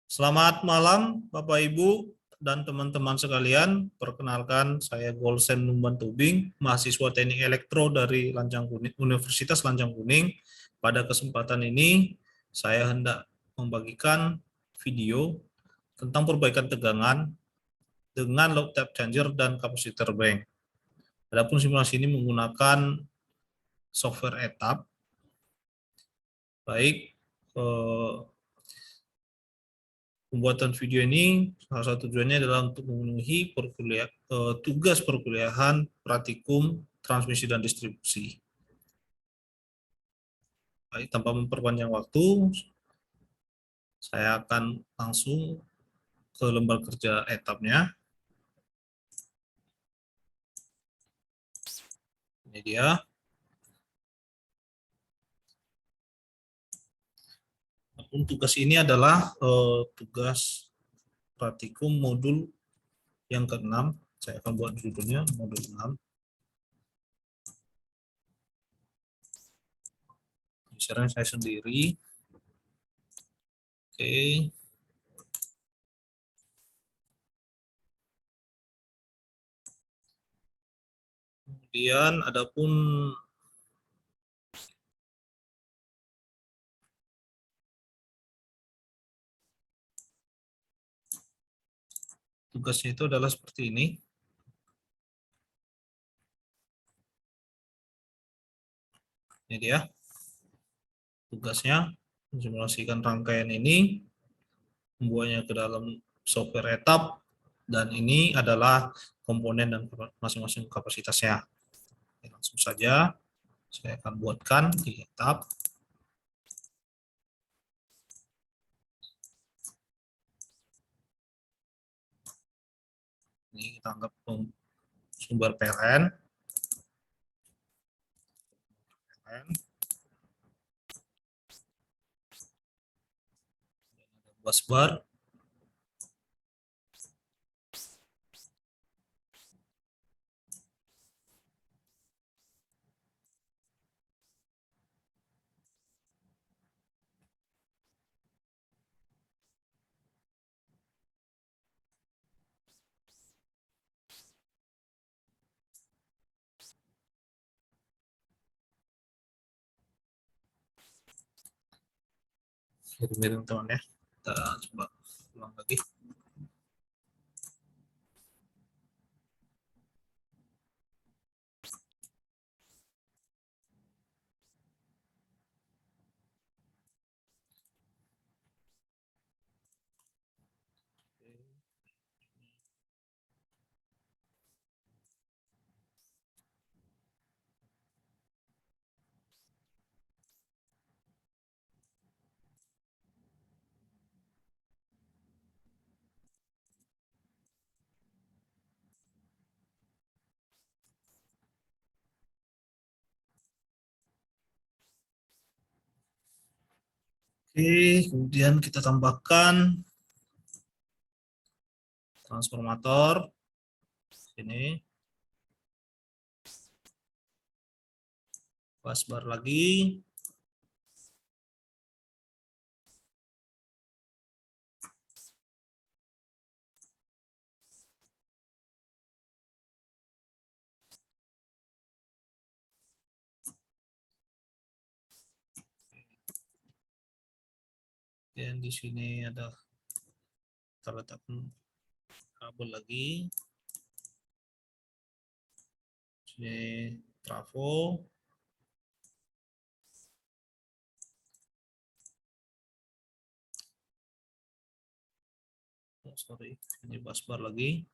Selamat malam Bapak Ibu dan teman-teman sekalian. Perkenalkan saya Golsen Numban Tubing, mahasiswa Teknik Elektro dari Lancang Kuning, Universitas Lancang Kuning. Pada kesempatan ini saya hendak membagikan video tentang perbaikan tegangan dengan load tap changer dan kapasitor bank. Adapun simulasi ini menggunakan software ETAP. Baik, pembuatan video ini salah satu tujuannya adalah untuk memenuhi tugas perkuliahan praktikum transmisi dan distribusi. Baik, tanpa memperpanjang waktu, saya akan langsung ke lembar kerja etapnya. Ini dia. Tugas ini adalah tugas praktikum modul yang ke-6. Saya akan buat judulnya modul 6. Sekarang saya sendiri. Oke. Kemudian adapun tugasnya itu adalah seperti ini. Ini dia. Tugasnya mensimulasikan rangkaian ini, membuatnya ke dalam software etap, dan ini adalah komponen dan masing-masing kapasitasnya. Langsung saja saya akan buatkan di etap. Ini kita anggap sumber PLN. Busbar. Miring teman ya. Kita coba ulang lagi. Oke, kemudian kita tambahkan transformator ini, busbar lagi, dan di sini ada kita letakkan kabel lagi, sini trafo, sorry, ini busbar lagi.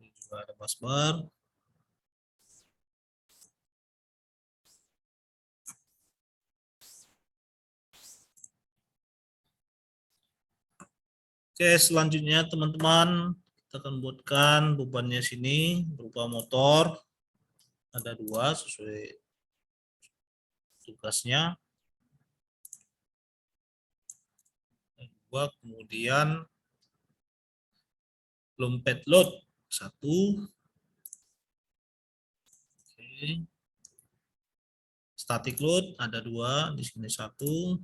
Ini juga ada busbar. Oke, selanjutnya teman-teman, kita akan buatkan bebannya sini berupa motor. Ada 2 sesuai tugasnya. Kemudian lompet load. Satu. Oke. Static load ada 2, di sini 1.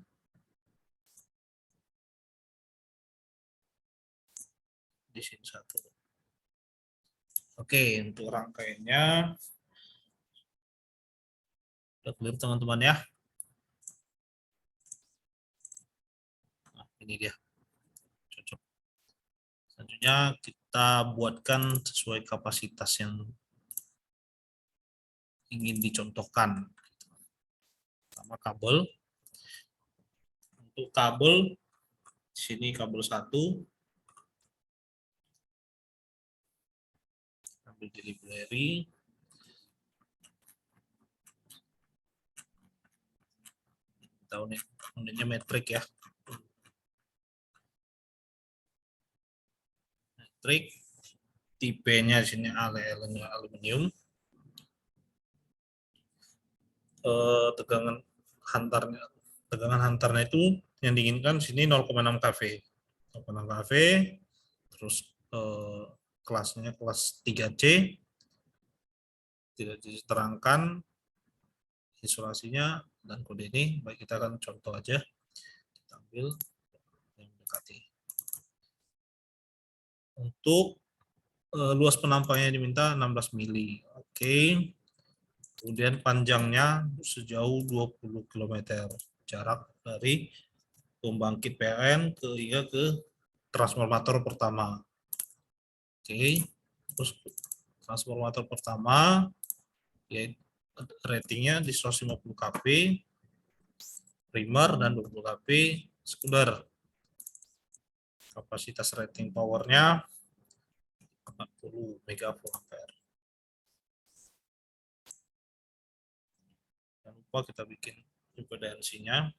Di sini 1. Oke, untuk rangkaiannya udah clear teman-teman ya. Nah, ini dia. Cocok. Selanjutnya kita buatkan sesuai kapasitas yang ingin dicontohkan. Sama kabel. Untuk kabel, di sini kabel 1. Ambil di library. Tahu nih, unitnya metrik ya. Metrik. Tipenya di sini aluminium. Tegangan hantarnya itu yang diinginkan sini 0,6 kV. 0,6 kV. Terus kelasnya kelas 3C. Tidak diterangkan isolasinya dan kode ini. Baik, kita akan contoh aja. Kita ambil yang mendekati. Untuk luas penampangnya diminta 16 mili. Oke. Kemudian panjangnya sejauh 20 km. Jarak dari pembangkit PLN ke transformator pertama. Oke. Terus transformator pertama yaitu ratingnya di 150 kV primer dan 20 kV sekunder. Kapasitas rating powernya 40 MVA. Jangan lupa kita bikin impedansinya.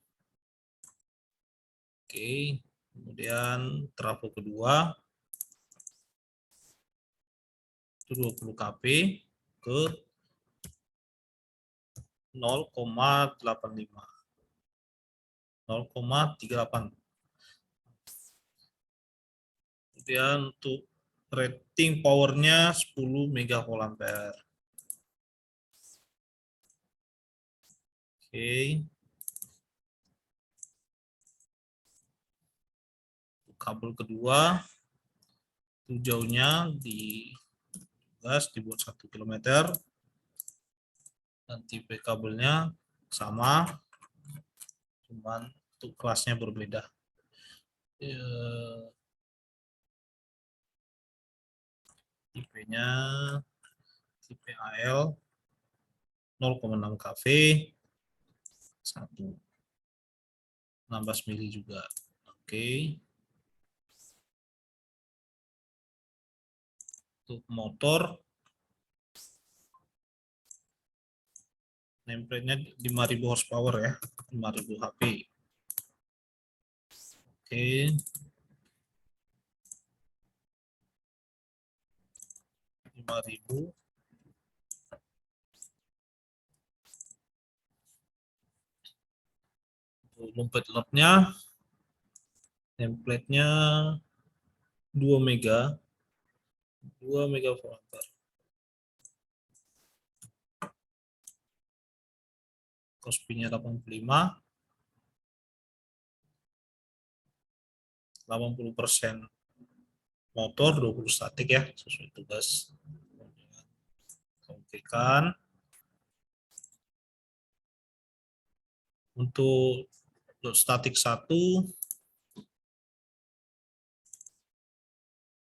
Oke, kemudian trafo kedua itu 20 kV ke 0,85. 0,38. Kemudian untuk rating powernya 10 MVA. Oke. Kabel kedua itu jauhnya di gas dibuat 1 km dan tipe kabelnya sama, cuman untuk kelasnya berbeda. Tipenya tipe AL 0,6 kV 1 16 mili juga. Oke. Untuk motor nameplate-nya 5.000 horsepower ya, 5.000 HP. Oke. Lompet load-nya template-nya 2 mega volt. Cospi-nya 85. 80% motor, 20 statik ya, sesuai tugas. Konfigurasikan. Untuk load statik 1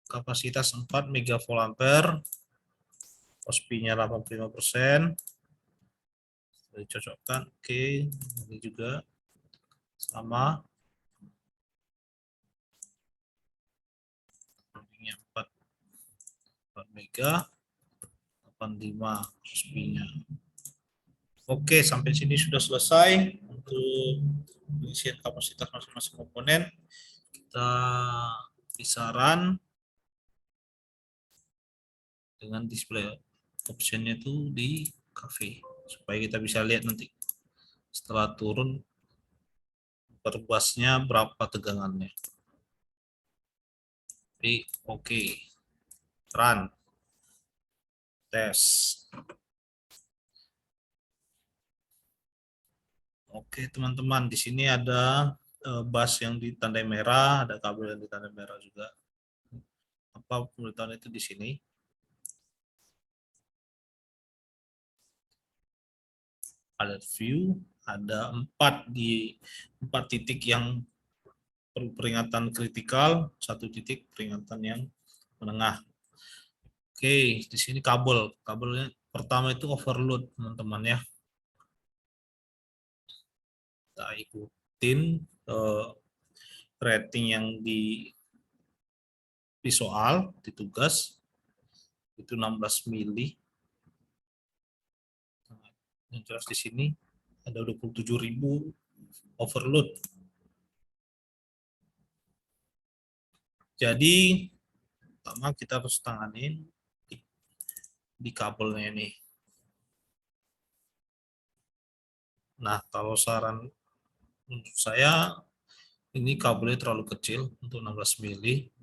kapasitas 4 MVA, Cospi-nya 85%. Dicocokkan. Oke, ini juga sama. Ini 4 mega 85 Cospi-nya. Oke, sampai sini sudah selesai untuk pengisian kapasitas masing-masing komponen. Kita kisaran dengan display optionnya itu di cafe supaya kita bisa lihat nanti setelah turun perbasnya berapa tegangannya. Jadi oke, run. Tes. Oke, teman-teman, di sini ada bus yang ditandai merah, ada kabel yang ditandai merah juga. Apa pemberitahuan itu di sini? Alert view ada 4 titik yang peringatan kritikal, 1 titik peringatan yang menengah. Oke, di sini kabelnya pertama itu overload, teman-teman ya. Kita ikutin rating yang di soal, di tugas itu 16 mili. Yang jelas di sini ada 27.000 overload. Jadi pertama kita harus tanganin di kabelnya ini. Nah, kalau saran menurut saya ini kabelnya terlalu kecil untuk 16 mili.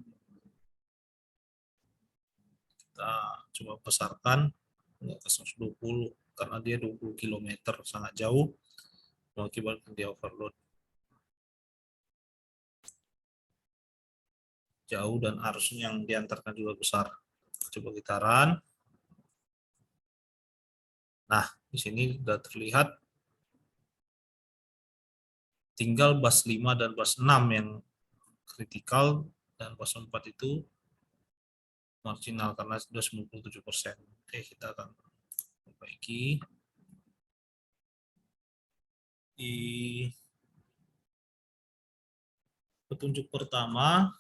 Kita coba besarkan ke 120 karena dia 20 km sangat jauh mengakibatkan dia overload. Jauh dan arus yang diantarkan juga besar. Coba kita run. Nah, di sini sudah terlihat tinggal bus 5 dan bus 6 yang kritikal dan bus 4 itu marginal karena sudah 97%. Oke, kita akan perbaiki. Di petunjuk pertama,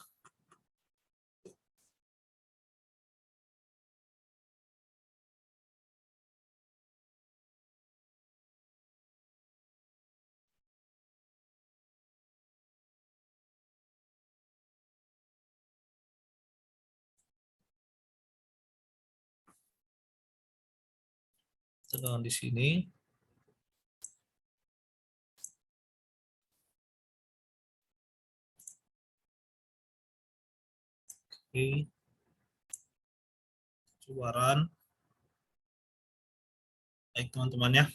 sedang di sini. Oke, coba run. Baik teman-teman ya.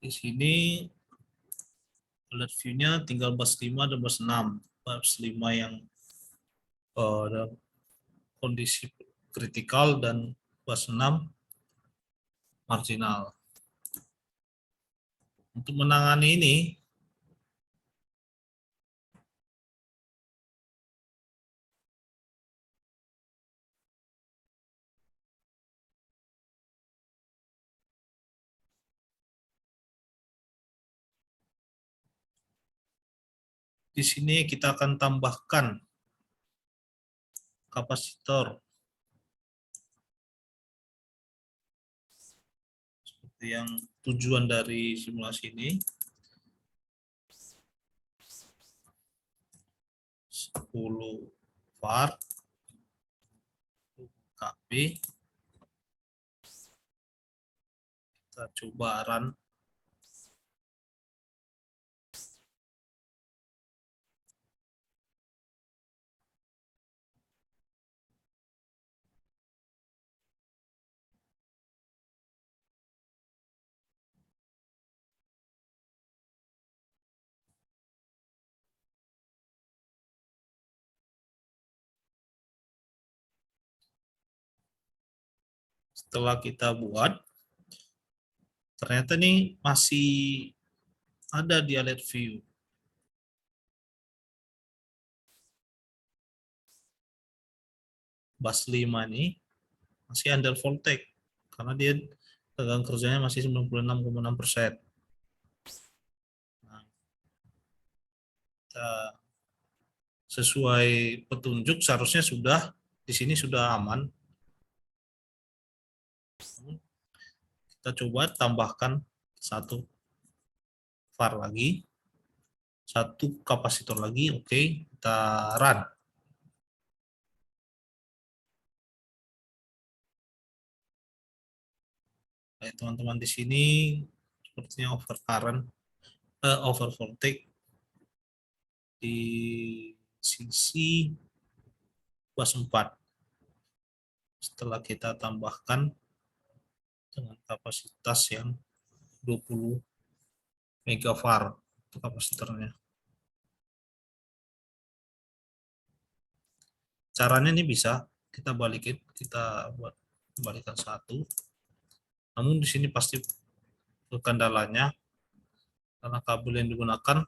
Di sini alert view-nya tinggal bus 5 dan bus 6. Bus 5 yang dalam kondisi kritikal dan bus 6 marginal. Untuk menangani ini, di sini kita akan tambahkan kapasitor seperti yang tujuan dari simulasi ini. 10 var KB. Kita coba run. Setelah kita buat, ternyata nih masih ada di alert view. Bus 5 ini masih under voltage karena dia tegangan kerjanya masih 96,6%. Nah, sesuai petunjuk seharusnya sudah di sini sudah aman. Kita coba tambahkan 1 var lagi, 1 kapasitor lagi. Oke, kita run. Baik, teman-teman, di sini sepertinya over current, over voltage di sisi bus 4. setelah kita tambahkan dengan kapasitas yang 20 megafarad kapasitornya. Caranya ini bisa kita balikin, kita buat balikan satu. Namun di sini pasti kendalanya karena kabel yang digunakan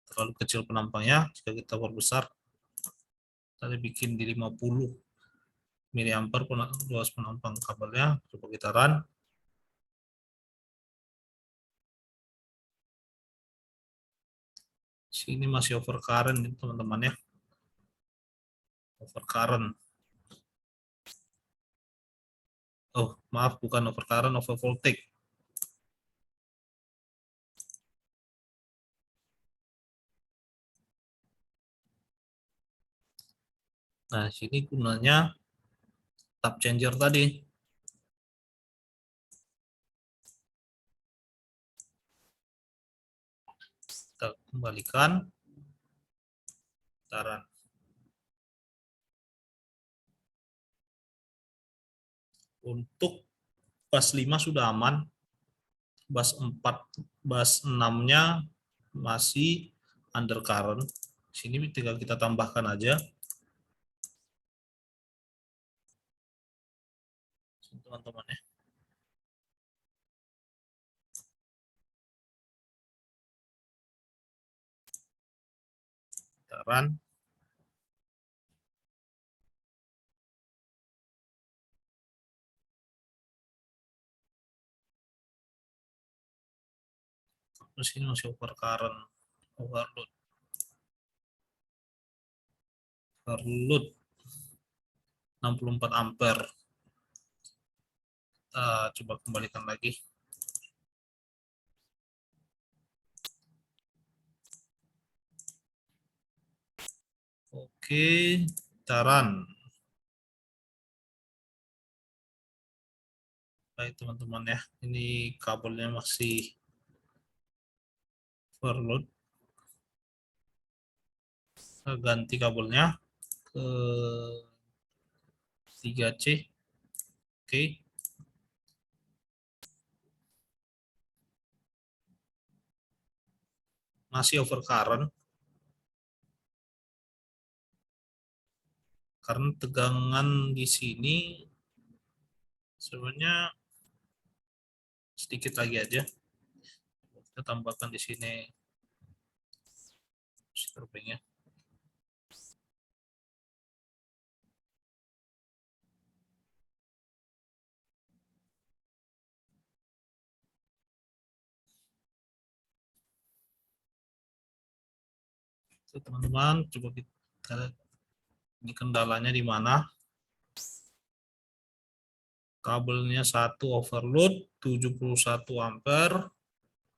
terlalu kecil penampangnya. Jika kita perbesar, tadi bikin di 50 miliampere luas penampang kabelnya. Coba kita run. Sini masih overcurrent teman-teman ya. Overcurrent. Oh, maaf, bukan overcurrent, overvoltage. Nah, sini gunanya tap changer tadi. Kita kembalikan. Taran. Untuk bus 5 sudah aman. Bus 4, bus 6-nya masih undercurrent. Sini tinggal kita tambahkan aja. Teman-teman ya. Kita run. Terus ini masih overcurrent, overload 64 ampere. Kita coba kembalikan lagi. Oke, kita run. Baik teman-teman ya, ini kabelnya masih overload. Kita ganti kabelnya ke 3C. Oke. Masih overcurrent. Karena tegangan di sini sebenarnya sedikit lagi aja. Kita tambahkan di sini strippingnya. Teman-teman, coba kita ini kendalanya di mana? Kabelnya satu overload 71 ampere,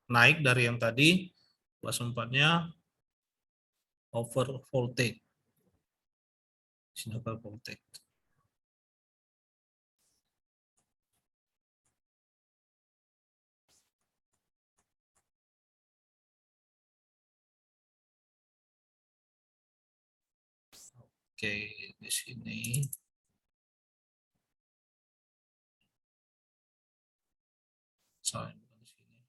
naik dari yang tadi, bus 4-nya over voltage. Sini over voltage. Oke, di sini saya di sini.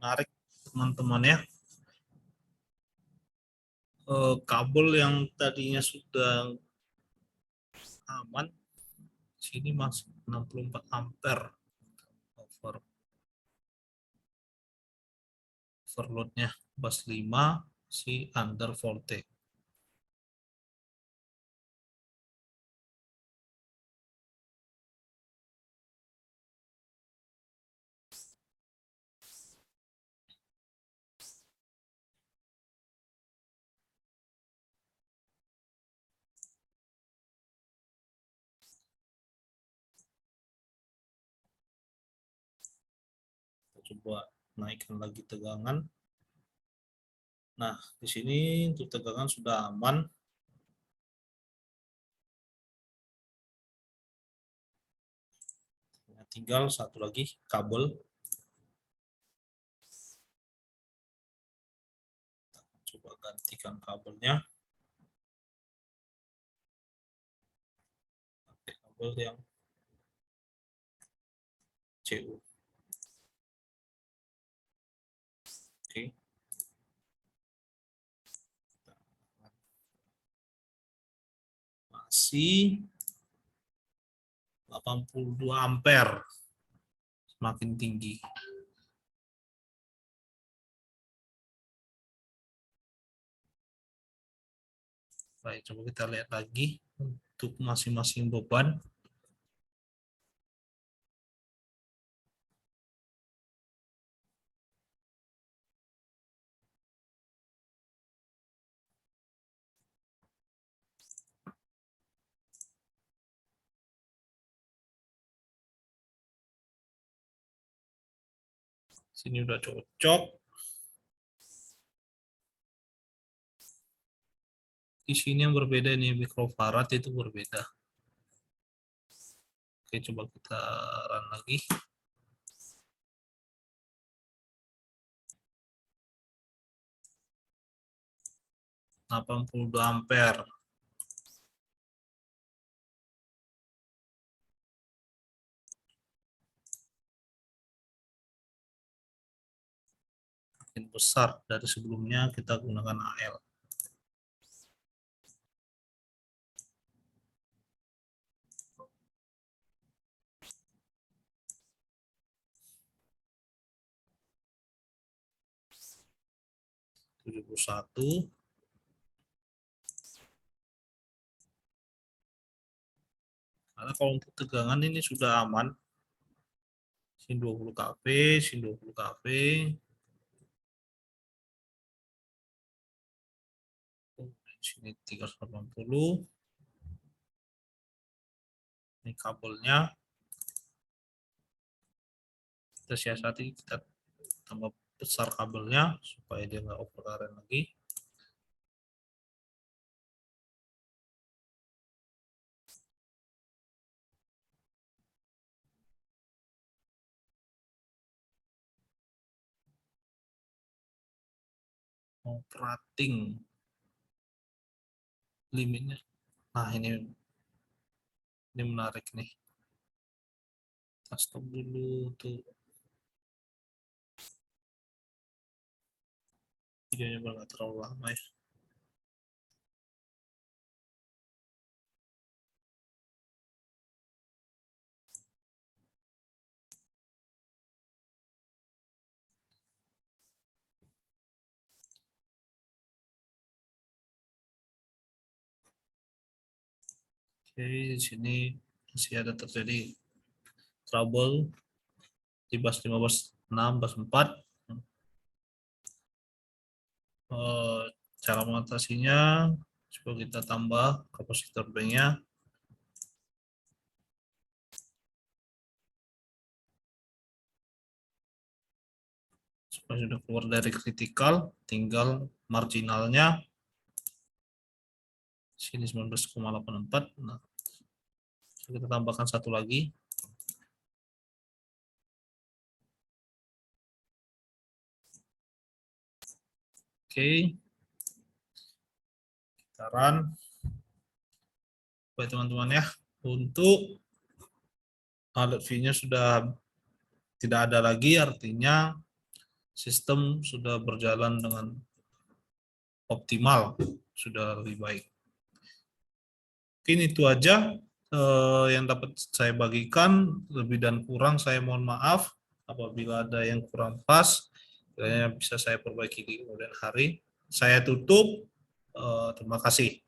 Menarik teman-teman ya. Kabel yang tadinya sudah aman, sini masuk 64 ampere overloadnya bus 5 si undervolte. Coba naikkan lagi tegangan. Nah, di sini untuk tegangan sudah aman. Tinggal satu lagi kabel. Coba gantikan kabelnya. Pakai kabel yang CU. Oke. Masih 82 ampere. Semakin tinggi. Baik, coba kita lihat lagi untuk masing-masing beban. Sini udah cocok. Di sini yang berbeda nih, mikrofarad itu berbeda. Oke, coba kita run lagi. Delapan puluh 82 ampere. Makin besar dari sebelumnya kita gunakan AL. Tujuh puluh satu. Karena kalau untuk tegangan ini sudah aman. Sin 20 kV, sin 20 kV. Sini 380. Ini kabelnya. Kita siasati, kita tambah besar kabelnya supaya dia nggak overcurrent lagi. Operating limitnya. Nah, ini menarik nih. Kita stop dulu tuh. Videonya nggak terlalu lama ya. Oke, di sini masih ada terjadi trouble di bus 15.6, bus 4. Cara mengatasinya, coba kita tambah kapasitor banknya. Supaya sudah keluar dari kritikal, tinggal marginalnya. Sini 19,84. Nah, kita tambahkan satu lagi. Oke. Kita run. Baik teman-teman ya, untuk alert fee-nya sudah tidak ada lagi, artinya sistem sudah berjalan dengan optimal, sudah lebih baik. Mungkin itu aja yang dapat saya bagikan. Lebih dan kurang saya mohon maaf. Apabila ada yang kurang pas, bisa saya perbaiki di kemudian hari. saya tutup. Terima kasih.